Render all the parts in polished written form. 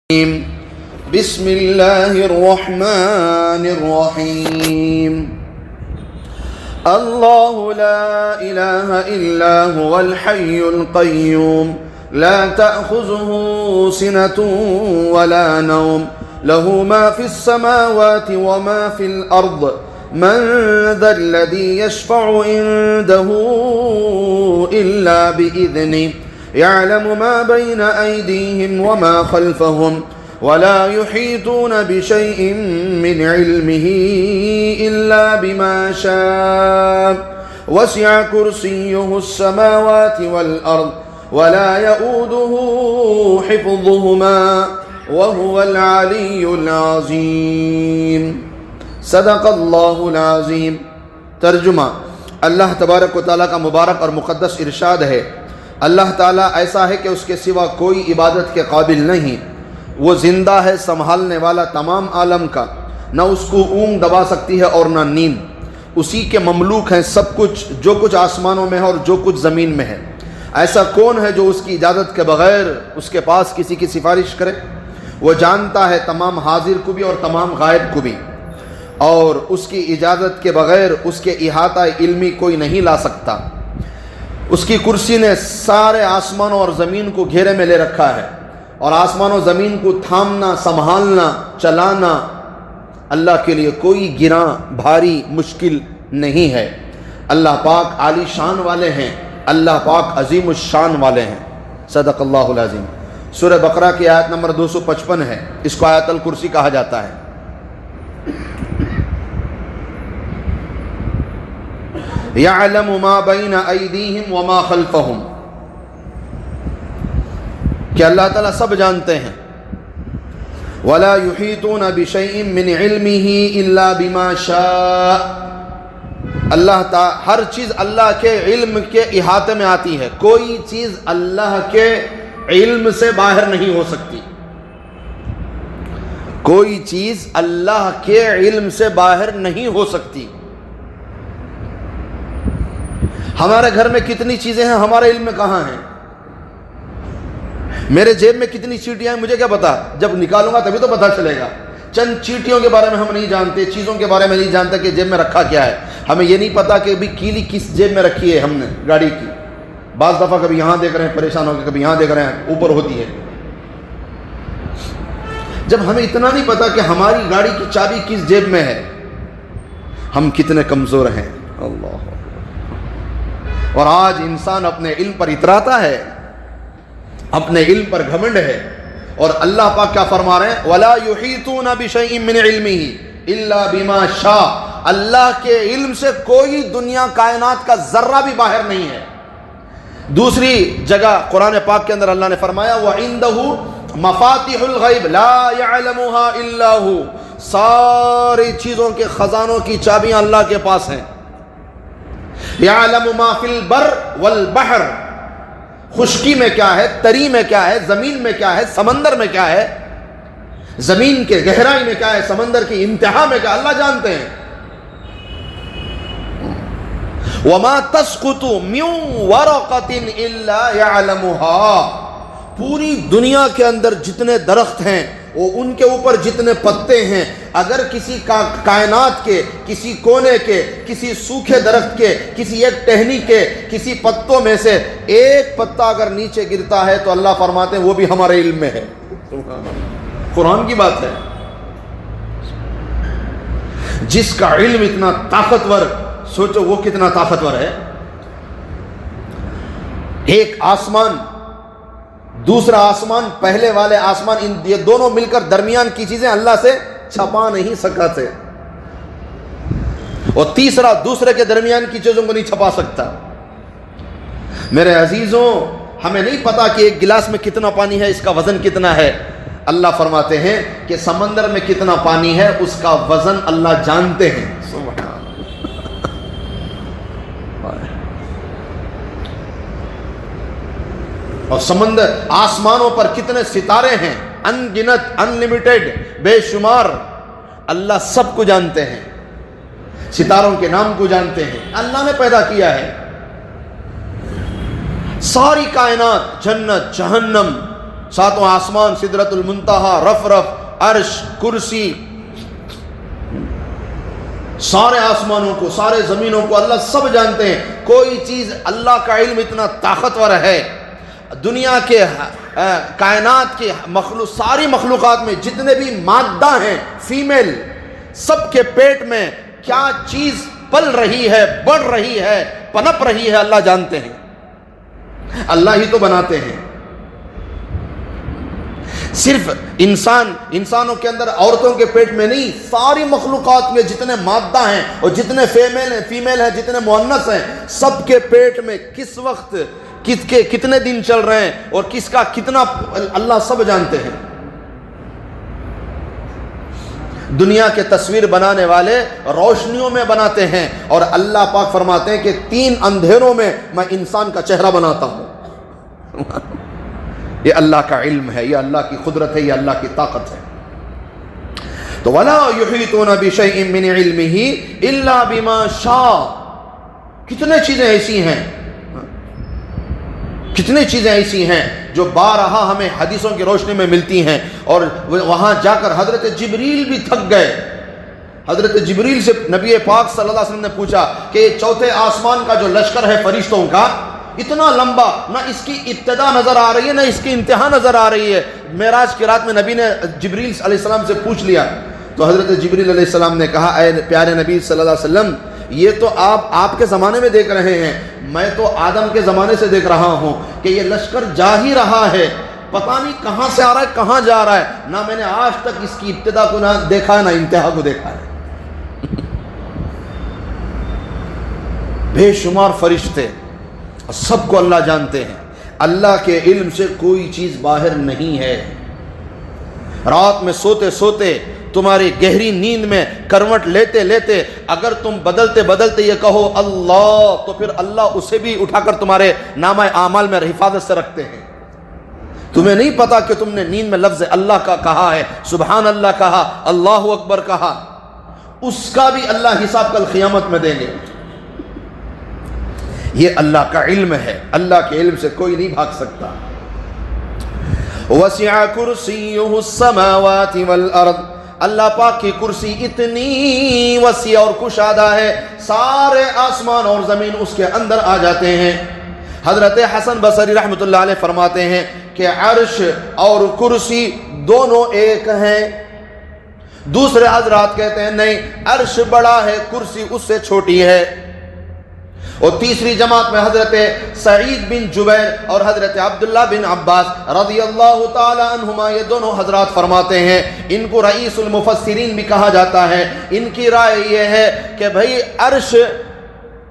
بسم الله الرحمن الرحيم الله لا إله إلا هو الحي القيوم لا تأخذه سنة ولا نوم له ما في السماوات وما في الأرض من ذا الذي يشفع عنده إلا بإذنه يعلم ما بين أيديهم وما خلفهم ولا يحيطون بشيء من علمه إلا بما شاء وسع كرسيه السماوات والأرض ولا يؤوده حفظهما وهو العلي العظيم صدق اللہ العظیم۔ ترجمہ: اللہ تبارک و تعالیٰ کا مبارک اور مقدس ارشاد ہے، اللہ تعالیٰ ایسا ہے کہ اس کے سوا کوئی عبادت کے قابل نہیں، وہ زندہ ہے، سنبھالنے والا تمام عالم کا، نہ اس کو اونگ دبا سکتی ہے اور نہ نیند، اسی کے مملوک ہیں سب کچھ، جو کچھ آسمانوں میں ہے اور جو کچھ زمین میں ہے۔ ایسا کون ہے جو اس کی اجازت کے بغیر اس کے پاس کسی کی سفارش کرے؟ وہ جانتا ہے تمام حاضر کو بھی اور تمام غائب کو بھی، اور اس کی اجازت کے بغیر اس کے احاطہ علمی کوئی نہیں لا سکتا۔ اس کی کرسی نے سارے آسمانوں اور زمین کو گھیرے میں لے رکھا ہے، اور آسمان و زمین کو تھامنا، سنبھالنا، چلانا اللہ کے لیے کوئی گراں بھاری مشکل نہیں ہے۔ اللہ پاک عالی شان والے ہیں، اللہ پاک عظیم الشان والے ہیں۔ صدق اللہ العظیم۔ سورہ بقرہ کی آیت نمبر 255 ہے، اس کو آیت الکرسی کہا جاتا ہے۔ یعلم ما بین ایدیہم وما خلفہم، کہ اللہ تعالیٰ سب جانتے ہیں۔ ولا یحیطون بشیء من علمہ الا بما شاء، اللہ تعالیٰ ہر چیز اللہ کے علم کے احاطے میں آتی ہے، کوئی چیز اللہ کے علم سے باہر نہیں ہو سکتی، کوئی چیز اللہ کے علم سے باہر نہیں ہو سکتی۔ ہمارے گھر میں کتنی چیزیں ہیں، ہمارے علم میں کہاں ہیں؟ میرے جیب میں کتنی چیٹیاں ہیں، مجھے کیا پتا؟ جب نکالوں گا تبھی تو پتا چلے گا۔ چند چیٹیوں کے بارے میں ہم نہیں جانتے، چیزوں کے بارے میں نہیں جانتے کہ جیب میں رکھا کیا ہے۔ ہمیں یہ نہیں پتا کہ ابھی کیلی کس جیب میں رکھی ہے ہم نے گاڑی کی۔ بعض دفعہ کبھی یہاں دیکھ رہے ہیں پریشان ہو کے، کبھی یہاں دیکھ رہے ہیں اوپر ہوتی ہے۔ جب ہمیں اتنا نہیں پتا کہ ہماری گاڑی کی چابی کس جیب میں ہے، ہم کتنے کمزور ہیں۔ اللہ، اور آج انسان اپنے علم پر اتراتا ہے، اپنے علم پر گھمنڈ ہے، اور اللہ پاک کیا فرما رہے ہیں؟ وَلَا يُحِيطُونَ بِشَيْءٍ مِّنْ عِلْمِهِ إِلَّا بِمَا شَاءَ، اللہ کے علم سے کوئی دنیا کائنات کا ذرہ بھی باہر نہیں ہے۔ دوسری جگہ قرآن پاک کے اندر اللہ نے فرمایا وَعِندَهُ مَفَاتِحُ الْغَيْبِ لَا يَعْلَمُهَا إِلَّا هُ، ساری چیزوں کے خزانوں کی چابیاں اللہ کے پاس ہیں۔ یعلم ما فی البر والبحر، خشکی میں کیا ہے، تری میں کیا ہے، زمین میں کیا ہے، سمندر میں کیا ہے، زمین کے گہرائی میں کیا ہے، سمندر کی انتہا میں کیا، اللہ جانتے ہیں۔ وما تسقط من ورقۃ الا یعلمها، پوری دنیا کے اندر جتنے درخت ہیں، وہ ان کے اوپر جتنے پتے ہیں، اگر کسی کائنات کے کسی کونے کے کسی سوکھے درخت کے کسی ایک ٹہنی کے کسی پتوں میں سے ایک پتا اگر نیچے گرتا ہے تو اللہ فرماتے ہیں وہ بھی ہمارے علم میں ہے۔ قرآن کی بات ہے۔ جس کا علم اتنا طاقتور، سوچو وہ کتنا طاقتور ہے۔ ایک آسمان، دوسرا آسمان، پہلے والے آسمان، یہ دونوں مل کر درمیان کی چیزیں اللہ سے چھپا نہیں سکتے، اور تیسرا دوسرے کے درمیان کی چیزوں کو نہیں چھپا سکتا۔ میرے عزیزوں، ہمیں نہیں پتا کہ ایک گلاس میں کتنا پانی ہے، اس کا وزن کتنا ہے۔ اللہ فرماتے ہیں کہ سمندر میں کتنا پانی ہے، اس کا وزن اللہ جانتے ہیں۔ سبحان اللہ۔ اور سمندر، آسمانوں پر کتنے ستارے ہیں، ان گنت، ان لمیٹڈ، بے شمار، اللہ سب کو جانتے ہیں، ستاروں کے نام کو جانتے ہیں، اللہ نے پیدا کیا ہے۔ ساری کائنات، جنت، جہنم، ساتواں آسمان، سدرۃ المنتہا، رف رف، عرش، کرسی، سارے آسمانوں کو، سارے زمینوں کو اللہ سب جانتے ہیں. کوئی چیز اللہ کا علم اتنا طاقتور ہے. دنیا کے کائنات کے ساری مخلوقات میں جتنے بھی مادہ ہیں فیمیل، سب کے پیٹ میں کیا چیز پل رہی ہے، بڑھ رہی ہے، پنپ رہی ہے، اللہ جانتے ہیں. اللہ ہی تو بناتے ہیں. صرف انسانوں کے اندر، عورتوں کے پیٹ میں نہیں، ساری مخلوقات میں جتنے مادہ ہیں اور جتنے فیمیل ہیں، جتنے مؤنث ہیں، سب کے پیٹ میں کس وقت کتنے دن چل رہے ہیں اور کس کا کتنا، اللہ سب جانتے ہیں. دنیا کے تصویر بنانے والے روشنیوں میں بناتے ہیں، اور اللہ پاک فرماتے ہیں کہ 3 اندھیروں میں میں انسان کا چہرہ بناتا ہوں. یہ اللہ کا علم ہے، یہ اللہ کی قدرت ہے، یہ اللہ کی طاقت ہے. تو وَلَا يُحِيطُونَ بِشَيْءٍ مِّنْ عِلْمِهِ إِلَّا بِمَا شَاءَ. کتنے چیزیں ایسی ہیں جو بارہا ہمیں حدیثوں کی روشنی میں ملتی ہیں. اور وہاں جا کر حضرت جبریل بھی تھک گئے. حضرت جبریل سے نبی پاک صلی اللہ علیہ وسلم نے پوچھا کہ یہ چوتھے آسمان کا جو لشکر ہے فرشتوں کا، اتنا لمبا، نہ اس کی ابتدا نظر آ رہی ہے نہ اس کی انتہا نظر آ رہی ہے. معراج کی رات میں نبی نے جبریل علیہ السلام سے پوچھ لیا، تو حضرت جبریل علیہ السلام نے کہا، اے پیارے نبی صلی اللہ علیہ وسلم، یہ تو آپ کے زمانے میں دیکھ رہے ہیں، میں تو آدم کے زمانے سے دیکھ رہا ہوں کہ یہ لشکر جا ہی رہا ہے، پتہ نہیں کہاں سے آ رہا ہے، کہاں جا رہا ہے. نہ میں نے آج تک اس کی ابتدا کو نہ دیکھا ہے، نہ انتہا کو دیکھا ہے. بے شمار فرشتے، سب کو اللہ جانتے ہیں. اللہ کے علم سے کوئی چیز باہر نہیں ہے. رات میں سوتے سوتے، تمہاری گہری نیند میں کروٹ لیتے لیتے اگر تم بدلتے یہ کہو اللہ، تو پھر اللہ اسے بھی اٹھا کر تمہارے نامہ اعمال میں حفاظت سے رکھتے ہیں. تمہیں نہیں پتا کہ تم نے نیند میں لفظ اللہ کا کہا ہے، سبحان اللہ کہا، اللہ اکبر کہا، اس کا بھی اللہ حساب کل قیامت میں دیں گے. یہ اللہ کا علم ہے، اللہ کے علم سے کوئی نہیں بھاگ سکتا. وسع کرسیہ السماوات والارض. اللہ پاک کی کرسی اتنی وسیع اور کشادہ ہے، سارے آسمان اور زمین اس کے اندر آ جاتے ہیں. حضرت حسن بصری رحمۃ اللہ علیہ فرماتے ہیں کہ عرش اور کرسی دونوں ایک ہیں. دوسرے حضرات کہتے ہیں نہیں، عرش بڑا ہے، کرسی اس سے چھوٹی ہے. اور تیسری جماعت میں حضرت سعید بن جبیر اور حضرت عبداللہ بن عباس رضی اللہ تعالی عنہما، یہ دونوں حضرات فرماتے ہیں، ان کو رئیس المفسرین بھی کہا جاتا ہے. ان کی رائے یہ ہے کہ بھئی عرش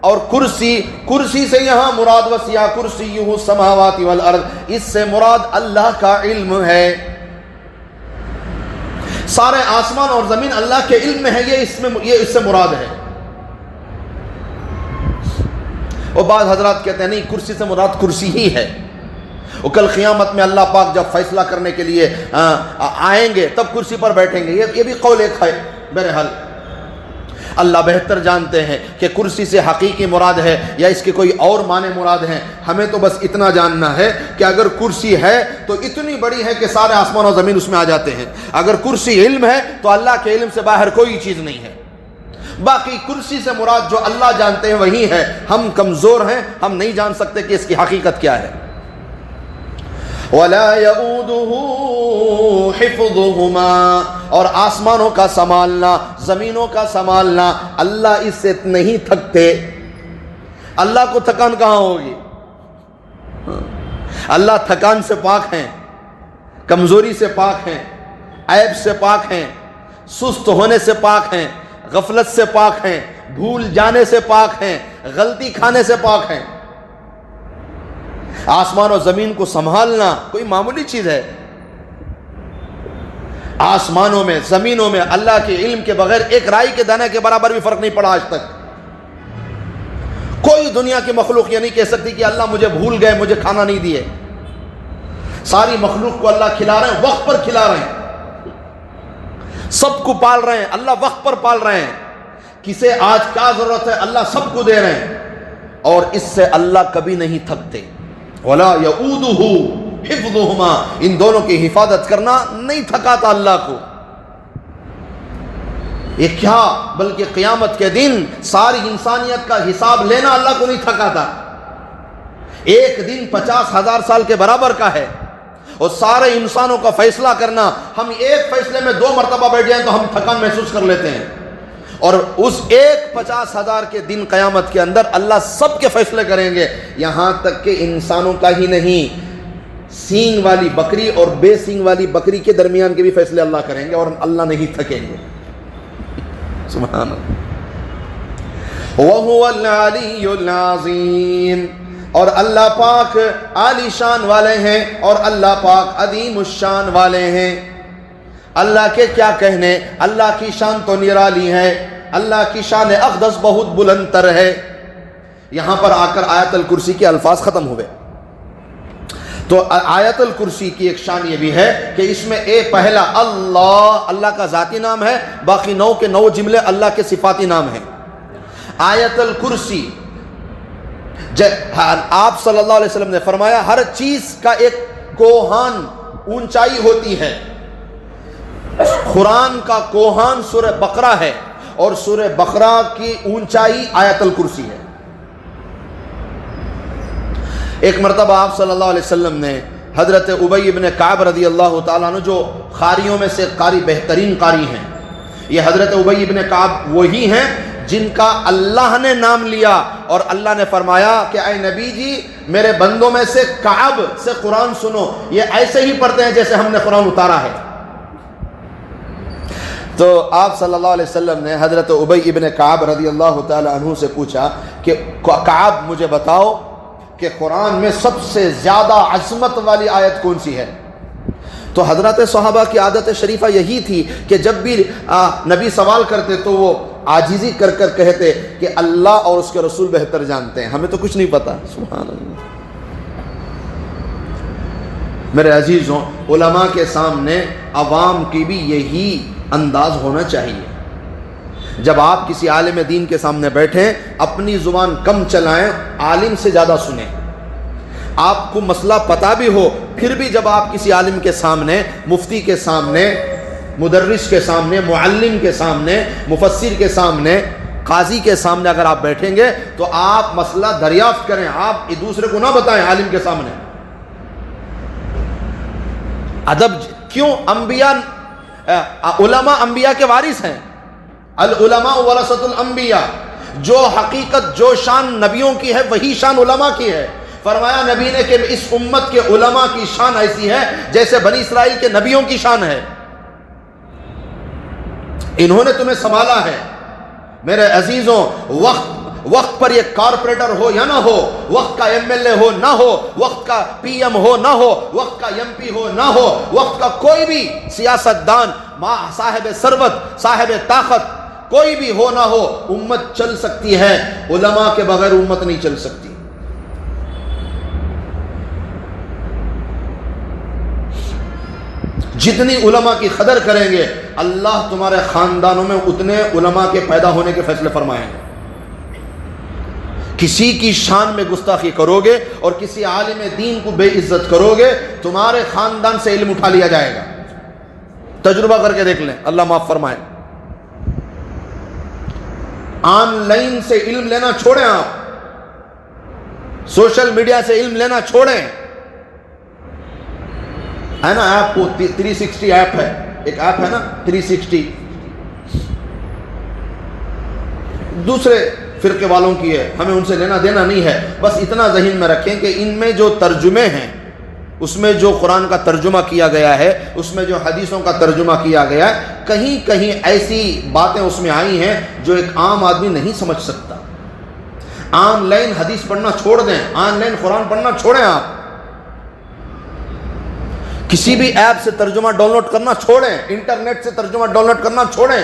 اور کرسی سے یہاں مراد وسیع کرسیہ السماوات والارض، اس سے مراد اللہ کا علم ہے. سارے آسمان اور زمین اللہ کے علم میں ہے، یہ اس سے مراد ہے. اور بعض حضرات کہتے ہیں نہیں، کرسی سے مراد کرسی ہی ہے. اور کل قیامت میں اللہ پاک جب فیصلہ کرنے کے لیے آئیں گے تب کرسی پر بیٹھیں گے. یہ بھی قول ایک ہے. بہرحال اللہ بہتر جانتے ہیں کہ کرسی سے حقیقی مراد ہے یا اس کے کوئی اور معنی مراد ہیں. ہمیں تو بس اتنا جاننا ہے کہ اگر کرسی ہے تو اتنی بڑی ہے کہ سارے آسمان اور زمین اس میں آ جاتے ہیں. اگر کرسی علم ہے تو اللہ کے علم سے باہر کوئی چیز نہیں ہے. باقی کرسی سے مراد جو اللہ جانتے ہیں وہی ہے. ہم کمزور ہیں، ہم نہیں جان سکتے کہ اس کی حقیقت کیا ہے. وَلَا يَئُودُهُ حِفْظُهُمَا. اور آسمانوں کا سنبھالنا، زمینوں کا سنبھالنا، اللہ اس سے نہیں تھکتے. اللہ کو تھکان کہاں ہوگی؟ اللہ تھکان سے پاک ہیں، کمزوری سے پاک ہیں، عیب سے پاک ہیں، سست ہونے سے پاک ہیں، غفلت سے پاک ہیں، بھول جانے سے پاک ہیں، غلطی کھانے سے پاک ہیں. آسمان اور زمین کو سنبھالنا کوئی معمولی چیز ہے؟ آسمانوں میں، زمینوں میں اللہ کے علم کے بغیر ایک رائی کے دانے کے برابر بھی فرق نہیں پڑا آج تک. کوئی دنیا کی مخلوق یہ نہیں کہہ سکتی کہ اللہ مجھے بھول گئے، مجھے کھانا نہیں دیے. ساری مخلوق کو اللہ کھلا رہے ہیں، وقت پر کھلا رہے ہیں، سب کو پال رہے ہیں، اللہ وقت پر پال رہے ہیں. کسے آج کیا ضرورت ہے اللہ سب کو دے رہے ہیں، اور اس سے اللہ کبھی نہیں تھکتے. وَلَا يَئُودُهُ حفظہما، ان دونوں کی حفاظت کرنا نہیں تھکاتا اللہ کو. یہ کیا بلکہ قیامت کے دن ساری انسانیت کا حساب لینا اللہ کو نہیں تھکاتا. ایک دن 50,000 سال کے برابر کا ہے، اور سارے انسانوں کا فیصلہ کرنا، ہم ایک فیصلے میں 2 مرتبہ بیٹھ جائیں تو ہم تھکان محسوس کر لیتے ہیں، اور اس ایک 50,000 کے دن قیامت کے اندر اللہ سب کے فیصلے کریں گے، یہاں تک کہ انسانوں کا ہی نہیں، سینگ والی بکری اور بے سینگ والی بکری کے درمیان کے بھی فیصلے اللہ کریں گے، اور اللہ نہیں تھکیں گے. سبحان اللہ. وَهُوَ الْعَلِيُّ الْعَظِيمُ، اور اللہ پاک عالی شان والے ہیں، اور اللہ پاک عظیم الشان والے ہیں. اللہ کے کیا کہنے، اللہ کی شان تو نرالی ہے، اللہ کی شان اقدس بہت بلند تر ہے. یہاں پر آ کر آیت الکرسی کے الفاظ ختم ہوئے. تو آیت الکرسی کی ایک شان یہ بھی ہے کہ اس میں پہلا اللہ کا ذاتی نام ہے، باقی 9 کے 9 جملے اللہ کے صفاتی نام ہیں. آیت الکرسی، آپ صلی اللہ علیہ وسلم نے فرمایا ہر چیز کا ایک کوہان اونچائی ہوتی ہے. قرآن کا کوہان سورہ بقرہ ہے، اور سورہ بقرہ کی اونچائی آیت الکرسی ہے. ایک مرتبہ آپ صلی اللہ علیہ وسلم نے حضرت ابی ابن کعب رضی اللہ تعالیٰ عنہ، جو قاریوں میں سے قاری بہترین قاری ہیں، یہ حضرت ابی ابن کعب وہی ہیں جن کا اللہ نے نام لیا، اور اللہ نے فرمایا کہ اے نبی جی میرے بندوں میں سے کعب سے قرآن سنو، یہ ایسے ہی پڑھتے ہیں جیسے ہم نے قرآن اتارا ہے. تو آپ صلی اللہ علیہ وسلم نے حضرت ابی ابن کعب رضی اللہ تعالی عنہ سے پوچھا کہ کعب مجھے بتاؤ کہ قرآن میں سب سے زیادہ عظمت والی آیت کون سی ہے؟ تو حضرات صحابہ کی عادت شریفہ یہی تھی کہ جب بھی نبی سوال کرتے تو وہ عاجزی کر کر کہتے کہ اللہ اور اس کے رسول بہتر جانتے ہیں، ہمیں تو کچھ نہیں پتا. سبحان اللہ. میرے عزیزوں، علماء کے سامنے عوام کی بھی یہی انداز ہونا چاہیے. جب آپ کسی عالم دین کے سامنے بیٹھیں، اپنی زبان کم چلائیں، عالم سے زیادہ سنیں. آپ کو مسئلہ پتہ بھی ہو، پھر بھی جب آپ کسی عالم کے سامنے، مفتی کے سامنے، مدرس کے سامنے، معلم کے سامنے، مفسر کے سامنے، قاضی کے سامنے اگر آپ بیٹھیں گے تو آپ مسئلہ دریافت کریں، آپ ایک دوسرے کو نہ بتائیں عالم کے سامنے. ادب کیوں؟ انبیاء، علماء انبیاء کے وارث ہیں. العلماء ورثۃ الانبیاء. جو حقیقت، جو شان نبیوں کی ہے وہی شان علماء کی ہے. فرمایا نبی نے کہ اس امت کے علماء کی شان ایسی ہے جیسے بنی اسرائیل کے نبیوں کی شان ہے. انہوں نے تمہیں سنبھالا ہے. میرے عزیزوں، وقت پر یہ کارپوریٹر ہو یا نہ ہو، وقت کا ایم ایل اے ہو نہ ہو، وقت کا پی ایم ہو نہ ہو، وقت کا ایم پی ہو نہ ہو، وقت کا کوئی بھی سیاستدان، صاحب ثروت، صاحب طاقت کوئی بھی ہو نہ ہو، امت چل سکتی ہے. علماء کے بغیر امت نہیں چل سکتی. جتنی علماء کی قدر کریں گے، اللہ تمہارے خاندانوں میں اتنے علماء کے پیدا ہونے کے فیصلے فرمائیں گے. کسی کی شان میں گستاخی کرو گے اور کسی عالم دین کو بے عزت کرو گے، تمہارے خاندان سے علم اٹھا لیا جائے گا. تجربہ کر کے دیکھ لیں، اللہ معاف فرمائے. آن لائن سے علم لینا چھوڑیں، آپ سوشل میڈیا سے علم لینا چھوڑیں. ہے نا ایپ، وہ 360 ایپ ہے، ایک ایپ ہے نا 360، دوسرے فرقے والوں کی ہے، ہمیں ان سے لینا دینا نہیں ہے. بس اتنا ذہن میں رکھیں کہ ان میں جو ترجمے ہیں، اس میں جو قرآن کا ترجمہ کیا گیا ہے، اس میں جو حدیثوں کا ترجمہ کیا گیا ہے، کہیں کہیں ایسی باتیں اس میں آئی ہیں جو ایک عام آدمی نہیں سمجھ سکتا. آن لائن حدیث پڑھنا چھوڑ دیں، آن لائن قرآن پڑھنا چھوڑیں. آپ کسی بھی ایپ سے ترجمہ ڈاؤن لوڈ کرنا چھوڑیں، انٹرنیٹ سے ترجمہ ڈاؤن لوڈ کرنا چھوڑیں.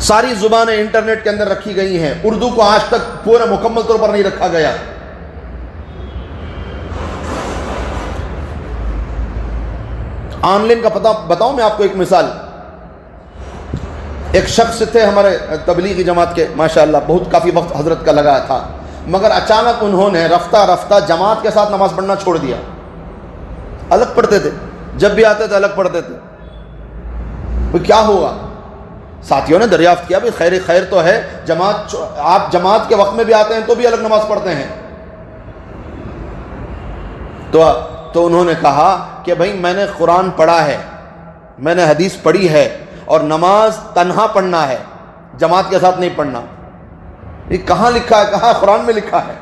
ساری زبانیں انٹرنیٹ کے اندر رکھی گئی ہیں، اردو کو آج تک پورا مکمل طور پر نہیں رکھا گیا. آن لائن کا پتہ بتاؤں میں آپ کو ایک مثال. ایک شخص تھے ہمارے تبلیغی جماعت کے، ماشاءاللہ بہت کافی وقت حضرت کا لگا تھا. مگر اچانک انہوں نے رفتہ رفتہ جماعت کے ساتھ نماز پڑھنا چھوڑ دیا. الگ پڑھتے تھے، جب بھی آتے تھے الگ پڑھتے تھے. وہ کیا ہوا؟ ساتھیوں نے دریافت کیا بھائی خیر تو ہے، جماعت آپ جماعت کے وقت میں بھی آتے ہیں تو بھی الگ نماز پڑھتے ہیں. تو انہوں نے کہا کہ بھائی میں نے قرآن پڑھا ہے، میں نے حدیث پڑھی ہے، اور نماز تنہا پڑھنا ہے، جماعت کے ساتھ نہیں پڑھنا. یہ کہاں لکھا ہے؟ کہاں؟ قرآن میں لکھا ہے.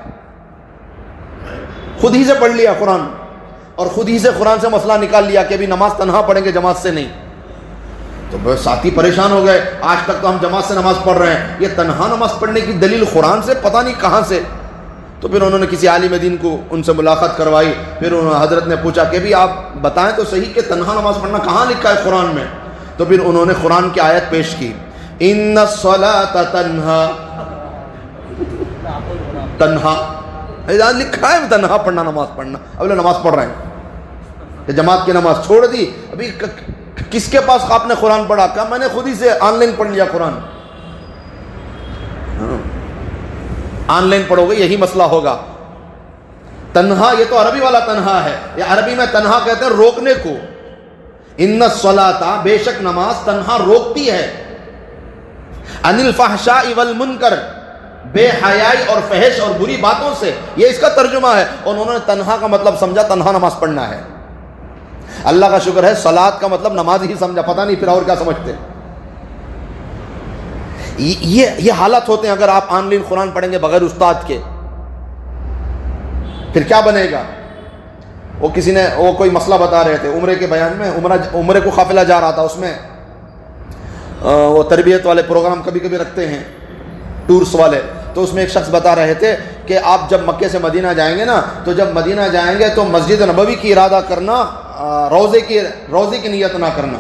خود ہی سے پڑھ لیا قرآن، اور خود ہی سے قرآن سے مسئلہ نکال لیا کہ ابھی نماز تنہا پڑھیں گے، جماعت سے نہیں. تو ساتھی پریشان ہو گئے، آج تک تو ہم جماعت سے نماز پڑھ رہے ہیں، یہ تنہا نماز پڑھنے کی دلیل قرآن سے پتہ نہیں کہاں سے. تو پھر انہوں نے کسی عالم دین کو ان سے ملاقات کروائی. پھر حضرت نے پوچھا کہ بھی آپ بتائیں تو صحیح کہ تنہا نماز پڑھنا کہاں لکھا ہے قرآن میں. تو پھر انہوں نے قرآن کی آیت پیش کی، ان الصلاۃ تنہا لکھا ہے تنہا پڑھنا، نماز پڑھنا. اب لوگ نماز پڑھ رہے ہیں کہ جماعت کی نماز چھوڑ دی. ابھی کس کے پاس آپ نے قرآن پڑھا؟ کہا میں نے خود ہی سے آن لائن پڑھ لیا قرآن. آن لائن پڑھو گے یہی مسئلہ ہوگا. تنہا یہ تو عربی والا تنہا ہے، یہ عربی میں تنہا کہتے ہیں روکنے کو. ان الصلاۃ، بے شک نماز تنہا روکتی ہے، عن الفحشاء والمنکر، بے حیائی اور فحش اور بری باتوں سے. یہ اس کا ترجمہ ہے. انہوں نے تنہا کا مطلب سمجھا تنہا نماز پڑھنا ہے. اللہ کا شکر ہے صلاۃ کا مطلب نماز ہی سمجھا، پتہ نہیں پھر اور کیا سمجھتے. یہ حالت ہوتے ہیں اگر آپ آن لائن قرآن پڑھیں گے بغیر استاد کے. پھر کیا بنے گا؟ وہ کوئی مسئلہ بتا رہے تھے عمرے کے بیان میں، عمرے کو قافلہ جا رہا تھا، اس میں وہ تربیت والے پروگرام کبھی کبھی رکھتے ہیں ٹورس والے. تو اس میں ایک شخص بتا رہے تھے کہ آپ جب مکے سے مدینہ جائیں گے نا، تو جب مدینہ جائیں گے تو مسجد نبوی کی ارادہ کرنا، روزے کی نیت نہ کرنا.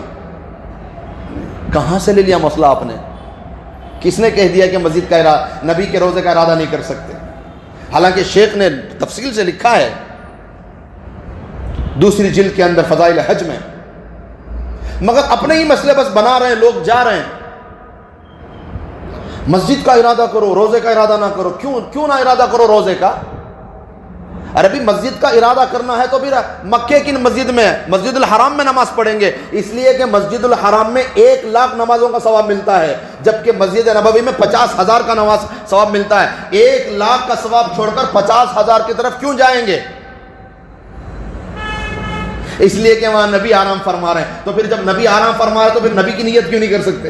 کہاں سے لے لیا مسئلہ آپ نے؟ کس نے کہہ دیا کہ مسجد کا ارادہ، نبی کے روزے کا ارادہ نہیں کر سکتے؟ حالانکہ شیخ نے تفصیل سے لکھا ہے دوسری جلد کے اندر فضائل حج میں. مگر اپنے ہی مسئلے بس بنا رہے ہیں، لوگ جا رہے ہیں. مسجد کا ارادہ کرو، روزے کا ارادہ نہ کرو. کیوں نہ ارادہ کرو روزے کا؟ عربی مسجد کا ارادہ کرنا ہے تو پھر مکے کی مسجد میں، مسجد الحرام میں نماز پڑھیں گے، اس لیے کہ مسجد الحرام میں 1,00,000 نمازوں کا ثواب ملتا ہے، جبکہ مسجد نبوی میں 50,000 کا نماز ثواب ملتا ہے. 1,00,000 کا ثواب چھوڑ کر 50,000 کی طرف کیوں جائیں گے؟ اس لیے کہ وہاں نبی آرام فرما رہے ہیں. تو پھر جب نبی آرام فرما رہے ہیں تو پھر نبی کی نیت کیوں نہیں کر سکتے؟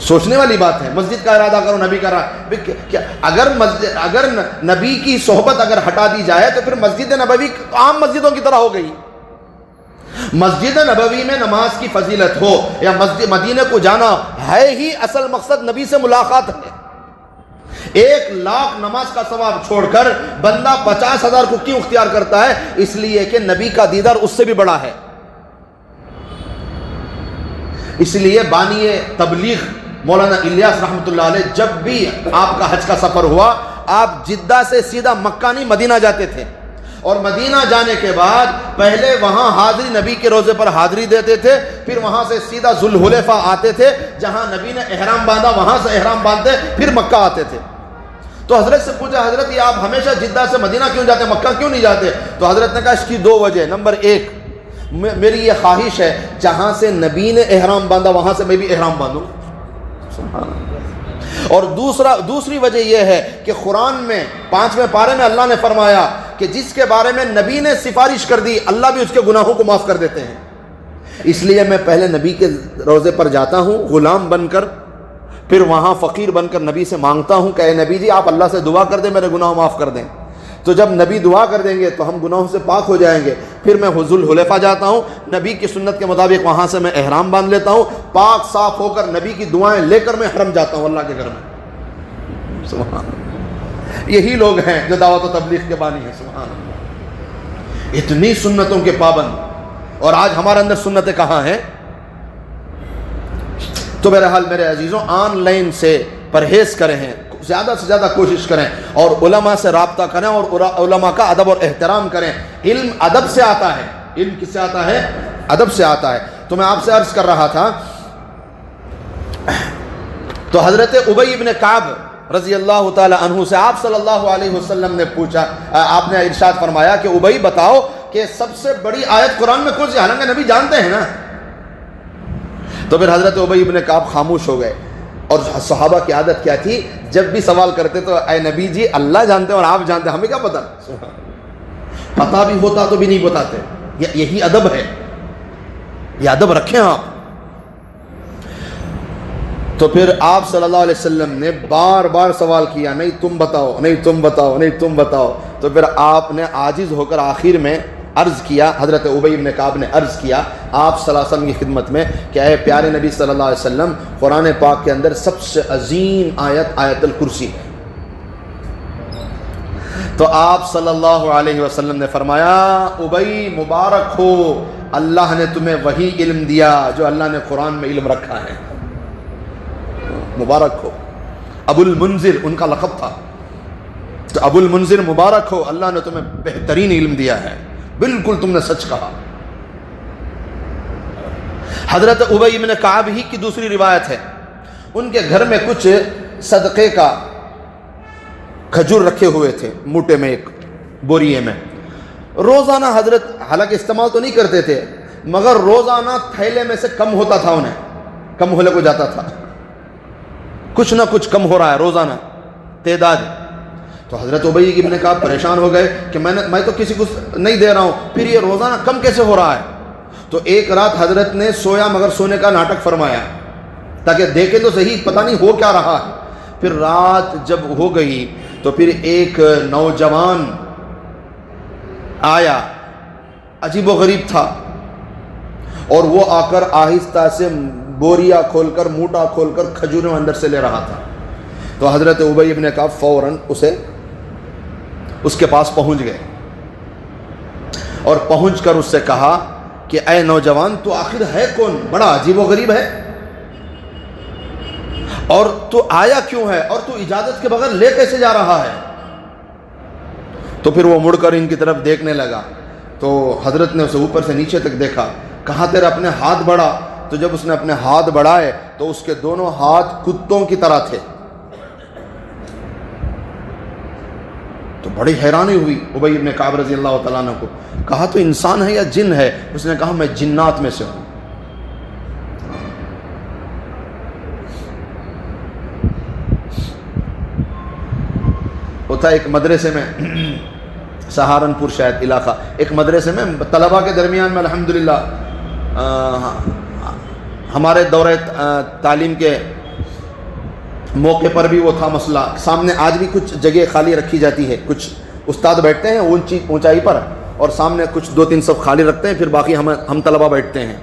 سوچنے والی بات ہے. مسجد کا ارادہ کرو، نبی کا اگر نبی کی صحبت اگر ہٹا دی جائے تو پھر مسجد نبوی عام مسجدوں کی طرح ہو گئی. مسجد نبوی میں نماز کی فضیلت ہو یا مسجد مدینے کو جانا ہے ہی اصل مقصد نبی سے ملاقات ہے. 1,00,000 نماز کا ثواب چھوڑ کر بندہ 50,000 کو کیوں اختیار کرتا ہے؟ اس لیے کہ نبی کا دیدار اس سے بھی بڑا ہے. اس لیے بانی تبلیغ مولانا الیاس رحمۃ اللہ علیہ جب بھی آپ کا حج کا سفر ہوا، آپ جدہ سے سیدھا مکہ نہیں مدینہ جاتے تھے، اور مدینہ جانے کے بعد پہلے وہاں حاضری نبی کے روزے پر حاضری دیتے تھے، پھر وہاں سے سیدھا ذوالحلیفہ آتے تھے جہاں نبی نے احرام باندھا، وہاں سے احرام باندھتے پھر مکہ آتے تھے. تو حضرت سے پوچھا، حضرت یہ آپ ہمیشہ جدہ سے مدینہ کیوں جاتے، مکہ کیوں نہیں جاتے؟ تو حضرت نے کہا اس کی 2 وجہ. نمبر 1، میری یہ خواہش ہے جہاں سے نبی نے احرام باندھا وہاں سے میں بھی احرام باندھوں. اور دوسری وجہ یہ ہے کہ قرآن میں 5ویں پارے میں اللہ نے فرمایا کہ جس کے بارے میں نبی نے سفارش کر دی اللہ بھی اس کے گناہوں کو معاف کر دیتے ہیں. اس لیے میں پہلے نبی کے روزے پر جاتا ہوں غلام بن کر، پھر وہاں فقیر بن کر نبی سے مانگتا ہوں کہ اے نبی جی آپ اللہ سے دعا کر دیں میرے گناہ معاف کر دیں. تو جب نبی دعا کر دیں گے تو ہم گناہوں سے پاک ہو جائیں گے. پھر میں ذوالحلیفہ جاتا ہوں، نبی کی سنت کے مطابق وہاں سے میں احرام باندھ لیتا ہوں، پاک صاف ہو کر نبی کی دعائیں لے کر میں حرم جاتا ہوں اللہ کے گھر میں. سبحان اللہ. یہی لوگ ہیں جو دعوت و تبلیغ کے بانی ہیں. سبحان اللہ. اتنی سنتوں کے پابند، اور آج ہمارے اندر سنتیں کہاں ہیں؟ تو بہرحال میرے عزیزوں، آن لائن سے پرہیز کریں، زیادہ سے زیادہ کوشش کریں اور علماء سے رابطہ کریں اور علماء کا ادب اور احترام کریں. علم ادب سے آتا ہے. علم کس سے آتا ہے؟ ادب سے آتا ہے. تو میں آپ سے عرض کر رہا تھا تو حضرت ابی ابن کعب رضی اللہ تعالی عنہ سے آپ صلی اللہ علیہ وسلم نے پوچھا، آپ نے ارشاد فرمایا کہ ابی بتاؤ کہ سب سے بڑی آیت قرآن میں کون سی؟ حالانکہ نبی جانتے ہیں نا۔ تو پھر حضرت ابی ابن کعب خاموش ہو گئے، اور صحابہ کی عادت کیا تھی، جب بھی سوال کرتے تو اے نبی جی اللہ جانتے ہیں اور آپ جانتے ہیں، ہمیں کیا پتا؟ پتا بھی ہوتا تو بھی نہیں بتاتے۔ یہی ادب ہے، یہ ادب رکھیں آپ۔ تو پھر آپ صلی اللہ علیہ وسلم نے بار بار سوال کیا، نہیں تم بتاؤ، نہیں تم بتاؤ، نہیں تم بتاؤ۔ تو پھر آپ نے عاجز ہو کر آخر میں عرض کیا، حضرت ابی بن کعب نے عرض کیا آپ صلی اللہ علیہ وسلم کی خدمت میں کہ اے پیارے نبی صلی اللہ علیہ وسلم، قرآن پاک کے اندر سب سے عظیم آیت آیت الکرسی ہے۔ تو آپ صلی اللہ علیہ وسلم نے فرمایا ابی مبارک ہو، اللہ نے تمہیں وہی علم دیا جو اللہ نے قرآن میں علم رکھا ہے، مبارک ہو۔ ابو المنذر ان کا لقب تھا، تو ابو المنذر مبارک ہو، اللہ نے تمہیں بہترین علم دیا ہے، بالکل تم نے سچ کہا۔ حضرت ابی بن کعب ہی کی دوسری روایت ہے، ان کے گھر میں کچھ صدقے کا کھجور رکھے ہوئے تھے موٹے میں، ایک بوریے میں۔ روزانہ حضرت حالانکہ استعمال تو نہیں کرتے تھے، مگر روزانہ تھیلے میں سے کم ہوتا تھا، انہیں کم ہونے کو جاتا تھا، کچھ نہ کچھ کم ہو رہا ہے روزانہ تعداد۔ تو حضرت ابی ابن کعب پریشان ہو گئے کہ میں تو کسی کو نہیں دے رہا ہوں، پھر یہ روزانہ کم کیسے ہو رہا ہے؟ تو ایک رات حضرت نے سویا مگر سونے کا ناٹک فرمایا تاکہ دیکھیں تو صحیح پتہ نہیں ہو کیا رہا ہے۔ پھر رات جب ہو گئی تو پھر ایک نوجوان آیا، عجیب و غریب تھا، اور وہ آ کر آہستہ سے بوریا کھول کر، موٹا کھول کر کھجوروں اندر سے لے رہا تھا۔ تو حضرت ابی ابن کعب فوراً اس کے پاس پہنچ گئے، اور پہنچ کر اس سے کہا کہ اے نوجوان تو آخر ہے کون؟ بڑا عجیب و غریب ہے، اور تو آیا کیوں ہے، اور تو اجازت کے بغیر لے کیسے جا رہا ہے؟ تو پھر وہ مڑ کر ان کی طرف دیکھنے لگا، تو حضرت نے اسے اوپر سے نیچے تک دیکھا، کہا تیرا اپنے ہاتھ بڑھا۔ تو جب اس نے اپنے ہاتھ بڑھائے تو اس کے دونوں ہاتھ کتوں کی طرح تھے۔ تو بڑی حیرانی ہوئی ابی ابن کعب رضی اللہ تعالیٰ عنہ کو، کہا تو انسان ہے یا جن ہے؟ اس نے کہا میں جنات میں سے ہوں۔ ہوتا ایک مدرسے میں، سہارنپور شاید علاقہ، ایک مدرسے میں طلباء کے درمیان میں الحمدللہ ہمارے دورہ تعلیم کے موقع پر بھی وہ تھا مسئلہ۔ سامنے آج بھی کچھ جگہ خالی رکھی جاتی ہے، کچھ استاد بیٹھتے ہیں اونچائی پر، اور سامنے کچھ 2-3 صف خالی رکھتے ہیں، پھر باقی ہم طلباء بیٹھتے ہیں،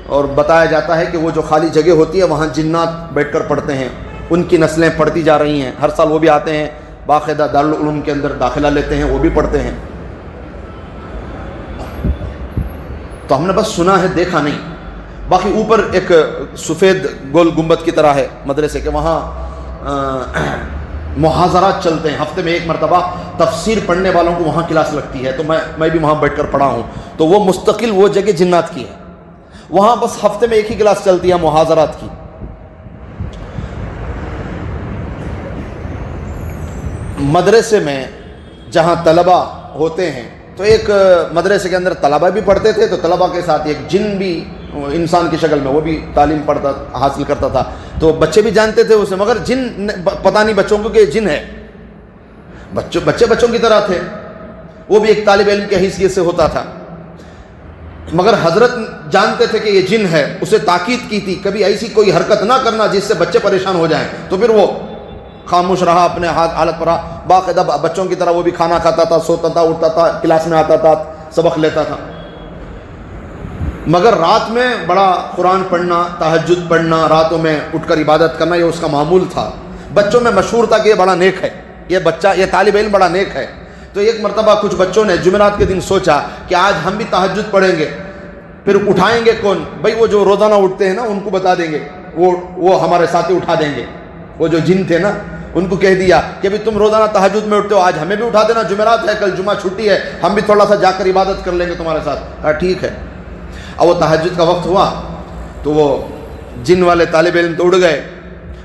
اور بتایا جاتا ہے کہ وہ جو خالی جگہ ہوتی ہے وہاں جنات بیٹھ کر پڑھتے ہیں، ان کی نسلیں پڑھتی جا رہی ہیں، ہر سال وہ بھی آتے ہیں، باقاعدہ دارالعلوم کے اندر داخلہ لیتے ہیں، وہ بھی پڑھتے ہیں۔ تو ہم نے بس سنا ہے، دیکھا نہیں۔ باقی اوپر ایک سفید گول گنبد کی طرح ہے مدرسے کے، وہاں محاضرات چلتے ہیں، ہفتے میں ایک مرتبہ تفسیر پڑھنے والوں کو وہاں کلاس لگتی ہے، تو میں بھی وہاں بیٹھ کر پڑھا ہوں۔ تو وہ مستقل وہ جگہ جنات کی ہے، وہاں بس ہفتے میں ایک ہی کلاس چلتی ہے محاضرات کی۔ مدرسے میں جہاں طلباء ہوتے ہیں، تو ایک مدرسے کے اندر طلباء بھی پڑھتے تھے، تو طلباء کے ساتھ ایک جن بھی انسان کی شکل میں وہ بھی تعلیم حاصل کرتا تھا، تو بچے بھی جانتے تھے اسے، مگر جن پتہ نہیں بچوں کو کہ جن ہے، بچوں کی طرح تھے، وہ بھی ایک طالب علم کی حیثیت سے ہوتا تھا، مگر حضرت جانتے تھے کہ یہ جن ہے، اسے تاکید کی تھی کبھی ایسی کوئی حرکت نہ کرنا جس سے بچے پریشان ہو جائیں، تو پھر وہ خاموش رہا، اپنے حالت پر رہا، باقاعدہ بچوں کی طرح وہ بھی کھانا کھاتا تھا، سوتا تھا، اٹھتا تھا، کلاس میں آتا تھا، سبق لیتا تھا، مگر رات میں بڑا قرآن پڑھنا، تہجد پڑھنا، راتوں میں اٹھ کر عبادت کرنا، یہ اس کا معمول تھا۔ بچوں میں مشہور تھا کہ یہ بڑا نیک ہے، یہ طالب علم بڑا نیک ہے۔ تو ایک مرتبہ کچھ بچوں نے جمعرات کے دن سوچا کہ آج ہم بھی تہجد پڑھیں گے، پھر اٹھائیں گے کون؟ بھائی وہ جو روزانہ اٹھتے ہیں نا، ان کو بتا دیں گے، وہ ہمارے ساتھی اٹھا دیں گے، وہ جو جن تھے نا، ان کو کہہ دیا کہ بھی تم روزانہ تہجد میں اٹھتے ہو، آج ہمیں بھی اٹھا دینا، جمعرات ہے، کل جمعہ چھٹی ہے، ہم بھی تھوڑا سا جا کر عبادت کر لیں گے تمہارے ساتھ۔ کہا ٹھیک ہے۔ اب وہ تہجد کا وقت ہوا تو وہ جن والے طالب علم تو اڑ گئے،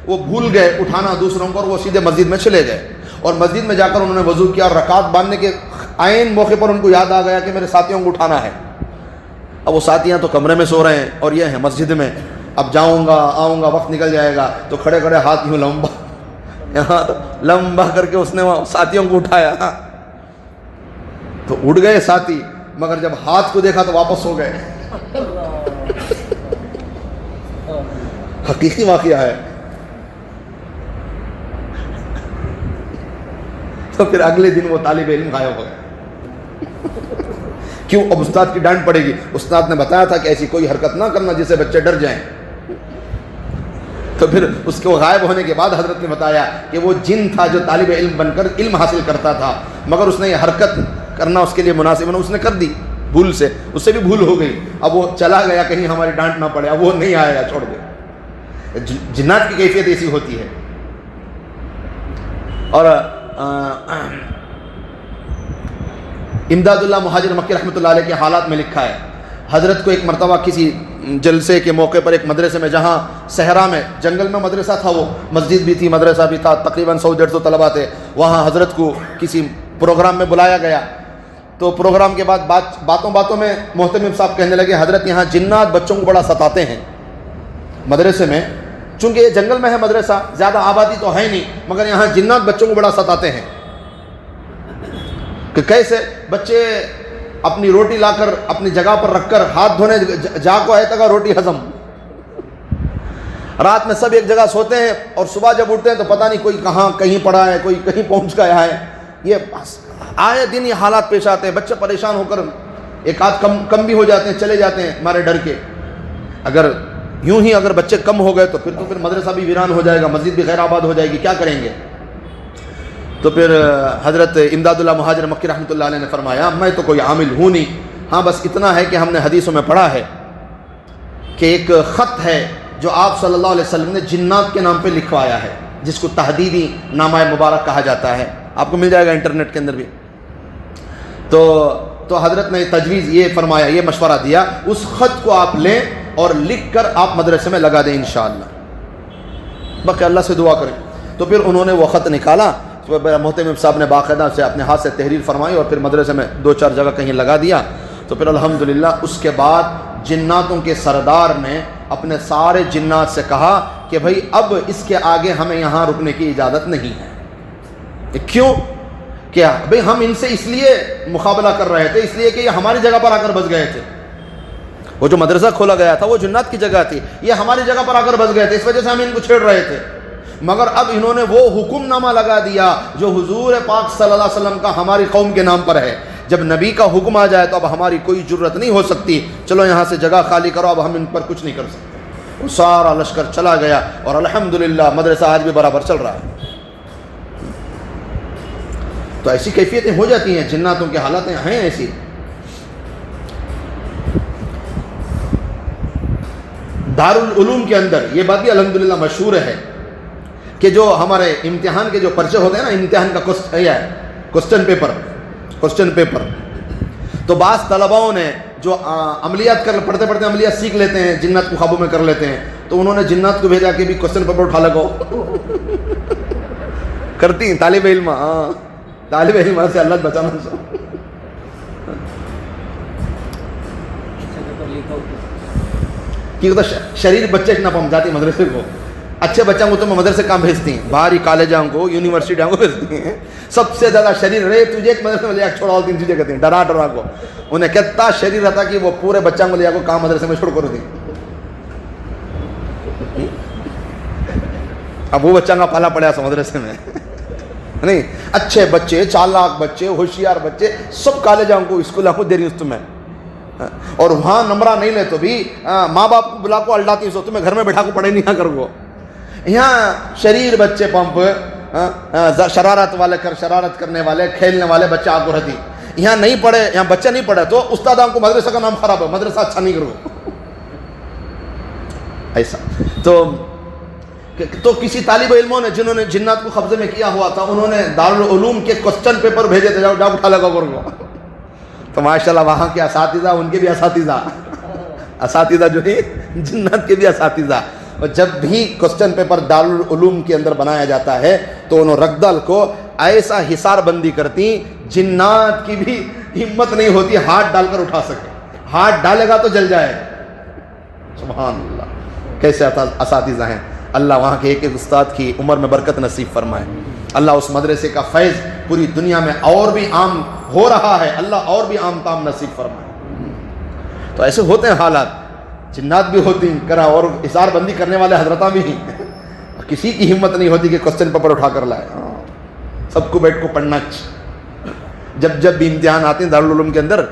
وہ بھول گئے اٹھانا دوسروں کو اور وہ سیدھے مسجد میں چلے گئے، اور مسجد میں جا کر انہوں نے وضو کیا اور رکعت باندھنے کے عین موقع پر ان کو یاد آ گیا کہ میرے ساتھیوں کو اٹھانا ہے۔ اب وہ ساتھیاں تو کمرے میں سو رہے ہیں اور یہ ہیں مسجد میں، اب جاؤں گا آؤں گا وقت نکل جائے گا، تو کھڑے کھڑے ہاتھ یوں لمبا یہاں تو لمبا کر کے اس نے ساتھیوں کو اٹھایا، تو اٹھ گئے ساتھی، مگر جب ہاتھ کو دیکھا تو واپس ہو گئے۔ حقیقی واقعہ ہے۔ تو پھر اگلے دن وہ طالب علم غائب ہو گئے۔ کیوں؟ اب استاد کی ڈانٹ پڑے گی، استاد نے بتایا تھا کہ ایسی کوئی حرکت نہ کرنا جس سے بچے ڈر جائیں۔ تو پھر اس کے غائب ہونے کے بعد حضرت نے بتایا کہ وہ جن تھا جو طالب علم بن کر علم حاصل کرتا تھا، مگر اس نے یہ حرکت کرنا اس کے لیے مناسب نہیں، اس نے کر دی بھول سے، اس سے بھی بھول ہو گئی، اب وہ چلا گیا کہیں ہماری ڈانٹ نہ پڑے، اب وہ نہیں آیا گا، چھوڑ دے۔ جنات کی کیفیت ایسی ہوتی ہے۔ اور امداد اللہ مہاجر مکی رحمۃ اللہ علیہ کے حالات میں لکھا ہے، حضرت کو ایک مرتبہ کسی جلسے کے موقع پر ایک مدرسے میں، جہاں صحرا میں جنگل میں مدرسہ تھا، وہ مسجد بھی تھی مدرسہ بھی تھا، تقریباً 100-150 طلباء تھے، وہاں حضرت کو کسی پروگرام میں بلایا گیا۔ تو پروگرام کے بعد باتوں میں محتمم صاحب کہنے لگے، حضرت یہاں جنات بچوں کو بڑا ستاتے ہیں مدرسے میں، چونکہ یہ جنگل میں ہے مدرسہ، زیادہ آبادی تو ہے نہیں، مگر یہاں جنات بچوں کو بڑا ستاتے ہیں۔ کہ کیسے؟ بچے اپنی روٹی لا کر اپنی جگہ پر رکھ کر ہاتھ دھونے جا کو آئے تک روٹی ہضم، رات میں سب ایک جگہ سوتے ہیں اور صبح جب اٹھتے ہیں تو پتہ نہیں کوئی کہاں کہیں پڑا ہے، کوئی کہیں پہنچ گیا ہے۔ یہ آئے دن یہ حالات پیش آتے ہیں، بچے پریشان ہو کر ایک آدھ کم بھی ہو جاتے ہیں، چلے جاتے ہیں ہمارے ڈر کے۔ اگر یوں ہی اگر بچے کم ہو گئے تو پھر مدرسہ بھی ویران ہو جائے گا، مسجد بھی غیر آباد ہو جائے گی، کیا کریں گے؟ تو پھر حضرت امداد اللہ مہاجر مکی رحمۃ اللہ علیہ نے فرمایا، میں تو کوئی عامل ہوں نہیں، ہاں بس اتنا ہے کہ ہم نے حدیثوں میں پڑھا ہے کہ ایک خط ہے جو آپ صلی اللہ علیہ وسلم نے جنات کے نام پہ لکھوایا ہے، جس کو تحدیدی نامہ مبارک کہا جاتا ہے، آپ کو مل جائے گا انٹرنیٹ کے اندر بھی۔ تو حضرت نے تجویز یہ فرمایا، یہ مشورہ دیا، اس خط کو آپ لیں اور لکھ کر آپ مدرسے میں لگا دیں انشاءاللہ، باقی اللہ سے دعا کریں۔ تو پھر انہوں نے وہ خط نکالا، محتمم صاحب نے باقاعدہ سے اپنے ہاتھ سے تحریر فرمائی اور پھر مدرسے میں 2-4 جگہ کہیں لگا دیا۔ تو پھر الحمدللہ اس کے بعد جناتوں کے سردار نے اپنے سارے جنات سے کہا کہ بھائی اب اس کے آگے ہمیں یہاں رکنے کی اجازت نہیں ہے۔ کیوں؟ کیا بھائی ہم ان سے اس لیے مقابلہ کر رہے تھے، اس لیے کہ یہ ہماری جگہ پر آ کر بس گئے تھے، وہ جو مدرسہ کھولا گیا تھا وہ جنات کی جگہ تھی، یہ ہماری جگہ پر آ کر بس گئے تھے، اس وجہ سے ہم ان کو چھیڑ رہے تھے۔ مگر اب انہوں نے وہ حکم نامہ لگا دیا جو حضور پاک صلی اللہ علیہ وسلم کا ہماری قوم کے نام پر ہے، جب نبی کا حکم آ جائے تو اب ہماری کوئی جرت نہیں ہو سکتی، چلو یہاں سے جگہ خالی کرو، اب ہم ان پر کچھ نہیں کر سکتے۔ وہ سارا لشکر چلا گیا اور الحمدللہ مدرسہ آج بھی برابر چل رہا ہے۔ تو ایسی کیفیتیں ہو جاتی ہیں، جناتوں کے حالات ہیں ایسی۔ دارالعلوم کے اندر یہ بات بھی الحمدللہ مشہور ہے کہ جو ہمارے امتحان کے جو پرچے ہوتے ہیں نا، امتحان کا کوسچن پیپر، تو بعض طلباؤں نے جو عملیات پڑھتے پڑھتے عملیات سیکھ لیتے ہیں، جنات کو خوابوں میں کر لیتے ہیں، تو انہوں نے جنات کو بھیجا کہ بھی کوسچن پیپر اٹھا لگاؤ۔ کرتی ہیں طالب علم، طالب علم سے اللہ بچانا۔ شریر بچے نہ پہنچ جاتی مدرسے کو، اچھے بچوں کو تو میں مدرسے کام بھیجتی ہیں، باہری کالجوں کو یونیورسٹیوں کو بھیجتی ہیں، سب سے زیادہ شریر رہے تجھے ایک مدرسے میں لے آ چھوڑا، 3 چیزیں کہتے ہیں، ڈرا کو انہیں کتنا شریر رہتا کہ وہ پورے بچوں کو لے آ کو کام مدرسے میں چھوڑ کر دی۔ اب وہ بچوں کا پالا پڑا سا مدرسے میں نہیں، اچھے بچے، چالاک بچے، ہوشیار بچے سب کالجوں کو اسکولوں کو دے رہی ہوں تمہیں، اور وہاں نمبر نہیں لے تو بھی ماں باپ کو بلا کو الٹاتی ہوں، تمہیں گھر میں بیٹھا کو پڑھے نہیں کر گو۔ یہاں شریر بچے پمپ، شرارت کرنے والے، کھیلنے والے بچے آپ کو رہتی، یہاں نہیں پڑھے، یہاں بچے نہیں پڑھے تو استادوں کو مدرسہ کا نام خراب ہے، مدرسہ اچھا نہیں کرو ایسا۔ تو کسی طالب علموں نے جنہوں نے جنات کو قبضے میں کیا ہوا تھا، انہوں نے دارالعلوم کے کوسچن پیپر بھیجے تھے، جاؤ اٹھا لگا کرو۔ تو ماشاءاللہ وہاں کے اساتذہ، ان کے بھی اساتذہ جو ہیں جنات کے بھی اساتذہ، جب بھی کوسچن پیپر دارالعلوم کے اندر بنایا جاتا ہے تو انہوں رگدل کو ایسا حصار بندی کرتی جنات کی بھی ہمت نہیں ہوتی ہاتھ ڈال کر اٹھا سکے. ہاتھ ڈالے گا تو جل جائے گا. سبحان اللہ, کیسے اساتذہ ہیں. اللہ وہاں کے ایک ایک استاد کی عمر میں برکت نصیب فرمائے. اللہ اس مدرسے کا فیض پوری دنیا میں اور بھی عام ہو رہا ہے, اللہ اور بھی عام تام نصیب فرمائے. تو ایسے ہوتے ہیں حالات, جنات بھی ہوتی ہیں کرا اور اثار بندی کرنے والے حضرتاں بھی ہیں. کسی کی ہمت نہیں ہوتی کہ کوسچن پیپر اٹھا کر لائے. سب کو بیٹھ کو پڑھنا. جب بھی امتحان آتے ہیں دارالعلوم کے اندر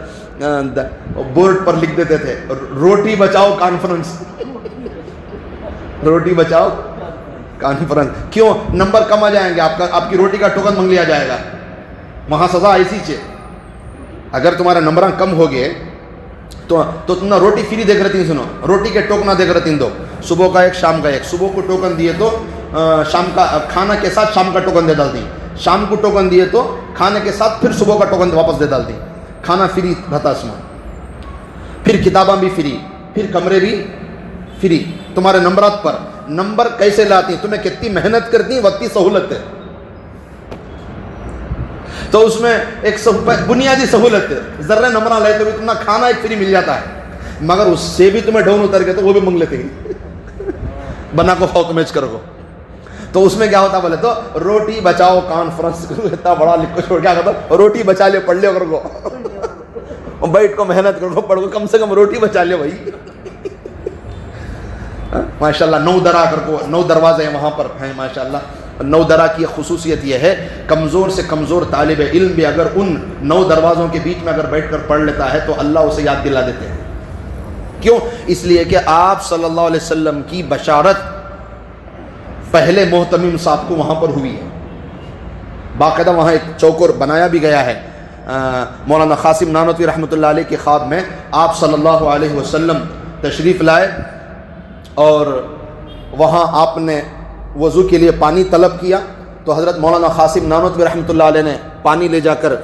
بورڈ پر لکھ دیتے تھے روٹی بچاؤ کانفرنس, روٹی بچاؤ کانفرنس. کیوں؟ نمبر کم آ جائیں گے, آپ کی روٹی کا ٹوکن مانگ لیا جائے گا. وہاں سزا ایسی چیز, اگر تمہارے نمبر کم ہو گئے تو تم نہ روٹی فری دیکھ رہتی. سنو, روٹی کے ٹوکنا دیکھ رہتی دو, صبح کا ایک شام کا ایک. صبح کو ٹوکن دیے تو شام کا کھانا کے ساتھ شام کا ٹوکن دے ڈالتی. شام کو ٹوکن دیے تو کھانے کے ساتھ پھر صبح کا ٹوکن واپس دے ڈالتی. کھانا فری رہتا اس میں, پھر کتاباں بھی فری, پھر کمرے بھی فری. تمہارے نمبرات پر نمبر کیسے لاتی, تمہیں کتنی محنت کرتی, وقتی سہولت ہے. تو اس میں ایک بنیادی سہولت ہے, ذرے نمبر لیتے ہوئے تمہیں کھانا ایک فری مل جاتا ہے. مگر اس سے بھی تمہیں ڈاؤن اتر گئے تو وہ بھی مانگ لیتے ہیں بنا کو فوق میچ کرو. تو اس میں کیا ہوتا بولے تو روٹی بچاؤ کانفرنس. اتنا بڑا لکھ چھوڑ کیا کہتا, روٹی بچا لے, پڑھ لے کر کو بیٹھ کو محنت کرو, پڑھ کو, کم سے کم روٹی بچا لے بھائی. ماشاء اللہ 9 درا کر کو 9 دروازے ہیں وہاں پر ہیں ماشاء اللہ. 9 درا کی خصوصیت یہ ہے, کمزور سے کمزور طالب علم بھی اگر ان 9 دروازوں کے بیچ میں اگر بیٹھ کر پڑھ لیتا ہے تو اللہ اسے یاد دلا دیتے ہیں. کیوں؟ اس لیے کہ آپ صلی اللہ علیہ وسلم کی بشارت پہلے محتمم صاحب کو وہاں پر ہوئی ہے. باقاعدہ وہاں ایک چوکور بنایا بھی گیا ہے. مولانا قاسم نانوتوی رحمۃ اللہ علیہ کے خواب میں آپ صلی اللہ علیہ وسلم تشریف لائے اور وہاں آپ نے وضو کے لیے پانی طلب کیا. تو حضرت مولانا قاسم نانوتوی رحمۃ اللہ علیہ نے پانی لے جا کر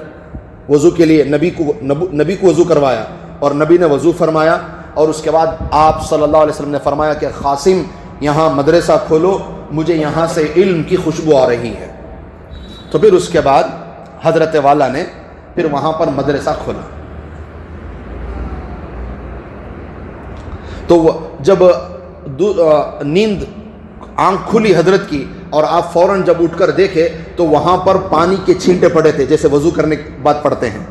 وضو کے لیے نبی کو وضو کروایا اور نبی نے وضو فرمایا. اور اس کے بعد آپ صلی اللہ علیہ وسلم نے فرمایا کہ قاسم یہاں مدرسہ کھولو, مجھے یہاں سے علم کی خوشبو آ رہی ہے. تو پھر اس کے بعد حضرت والا نے پھر وہاں پر مدرسہ کھولا. تو جب نیند آنکھ کھلی حضرت کی اور آپ فوراً جب اٹھ کر دیکھے تو وہاں پر پانی کے چھینٹے پڑے تھے جیسے وضو کرنے کے بعد پڑتے ہیں.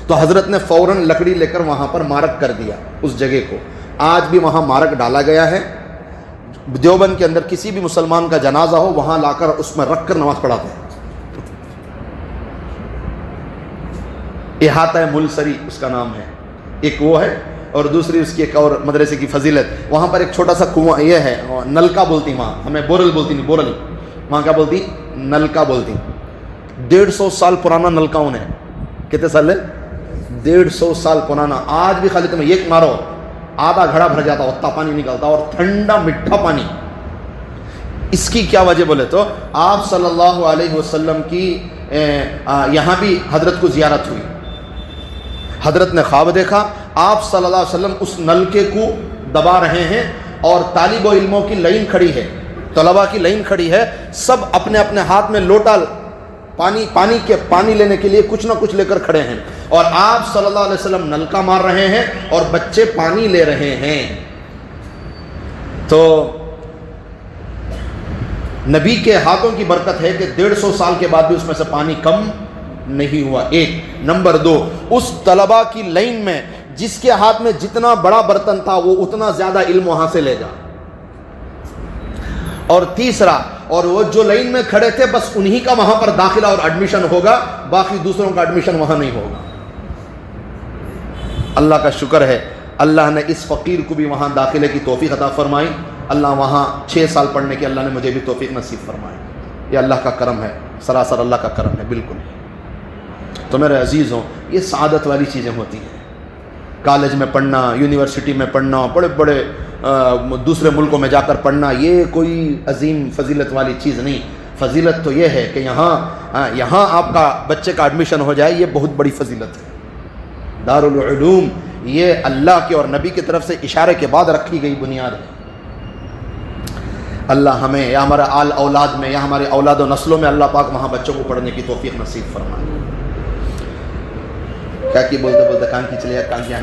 تو حضرت نے فوراً لکڑی لے کر وہاں پر مارک کر دیا اس جگہ کو. آج بھی وہاں مارک ڈالا گیا ہے. دیوبند کے اندر کسی بھی مسلمان کا جنازہ ہو وہاں لا کر اس میں رکھ کر نماز پڑھاتے ہیں. احاطہ ملسری اس کا نام ہے, ایک وہ ہے, اور دوسری اس کی ایک اور مدرسے کی فضیلت. وہاں پر ایک چھوٹا سا کنواں یہ ہے, نلکا بولتی وہاں, ہمیں بورل بولتی نہیں, بورل وہاں کیا بولتی, نلکا بولتی. 150 سال پرانا نلکا انہیں. کتنے سال ہے؟ 150 سال پرانا. آج بھی خالی تمہیں ایک مارو آدھا گھڑا بھر جاتا, اتنا پانی نکلتا اور ٹھنڈا میٹھا پانی. اس کی کیا وجہ بولے تو آپ صلی اللہ علیہ وسلم کی یہاں بھی حضرت کو زیارت ہوئی. حضرت نے خواب دیکھا آپ صلی اللہ علیہ وسلم اس نلکے کو دبا رہے ہیں اور طالب علموں کی لائن کھڑی ہے, طلباء کی لائن کھڑی ہے, سب اپنے اپنے ہاتھ میں لوٹا پانی لینے کے لیے کچھ نہ کچھ لے کر کھڑے ہیں اور آپ صلی اللہ علیہ وسلم نلکا مار رہے ہیں اور بچے پانی لے رہے ہیں. تو نبی کے ہاتھوں کی برکت ہے کہ 150 سال کے بعد بھی اس میں سے پانی کم نہیں ہوا. ایک نمبر 2, اس طلباء کی لائن میں جس کے ہاتھ میں جتنا بڑا برتن تھا وہ اتنا زیادہ علم وہاں سے لے گا. اور تیسرا, اور وہ جو لائن میں کھڑے تھے بس انہی کا وہاں پر داخلہ اور ایڈمیشن ہوگا, باقی دوسروں کا ایڈمیشن وہاں نہیں ہوگا. اللہ کا شکر ہے اللہ نے اس فقیر کو بھی وہاں داخلے کی توفیق عطا فرمائی. اللہ وہاں 6 سال پڑھنے کی اللہ نے مجھے بھی توفیق نصیب فرمائی. یہ اللہ کا کرم ہے, سراسر اللہ کا کرم ہے بالکل. تو میرے عزیزوں, یہ سعادت والی چیزیں ہوتی ہیں. کالج میں پڑھنا, یونیورسٹی میں پڑھنا, بڑے بڑے دوسرے ملکوں میں جا کر پڑھنا, یہ کوئی عظیم فضیلت والی چیز نہیں. فضیلت تو یہ ہے کہ یہاں آپ کا بچے کا ایڈمیشن ہو جائے, یہ بہت بڑی فضیلت ہے. دارالعلوم یہ اللہ کے اور نبی کی طرف سے اشارے کے بعد رکھی گئی بنیاد ہے. اللہ ہمیں یا ہمارا آل اولاد میں یا ہمارے اولاد و نسلوں میں اللہ پاک وہاں بچوں کو پڑھنے کی توفیق نصیب فرمائے. کیا کی بولتے بولتے کان کی چلے کان کی